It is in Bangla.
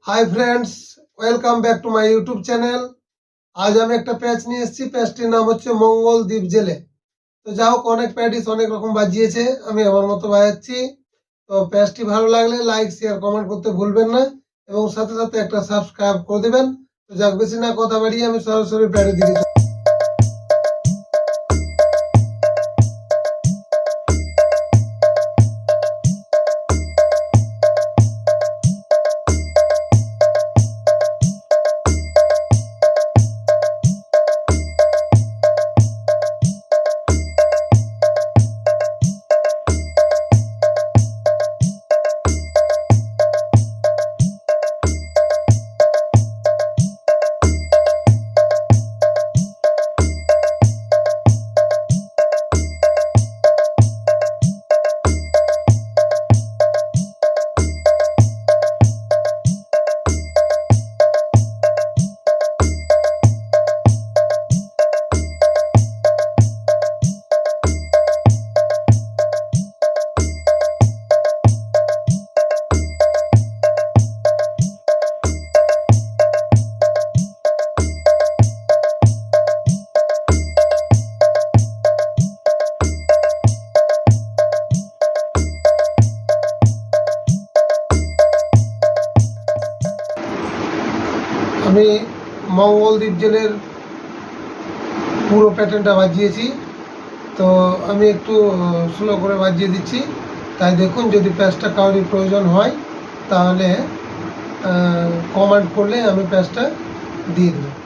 Hi friends, welcome back to my YouTube channel. আজ আমি একটা প্যাচ নিয়ে এসেছি। প্যাচটির নাম হচ্ছে মঙ্গল দ্বীপ জেলে। তো যা হোক, অনেক প্যাটিস অনেক রকম বাজিয়েছে, আমি আমার মতো বাজাচ্ছি। তো প্যাচটি ভালো লাগলে লাইক শেয়ার কমেন্ট করতে ভুলবেন না, এবং সাথে সাথে একটা সাবস্ক্রাইব করে দেবেন। তো যাক, বেশি না কথা বাড়িয়ে আমি সরাসরি প্যাটের দিকে আমি মঙ্গল দ্বীপ জেলের পুরো প্যাটার্নটা বাজিয়েছি। তো আমি একটু স্লো করে বাজিয়ে দিচ্ছি, তাই দেখুন। যদি প্যাচটা কারোর প্রয়োজন হয় তাহলে কমেন্ট করলে আমি প্যাচটা দিয়ে দেবো।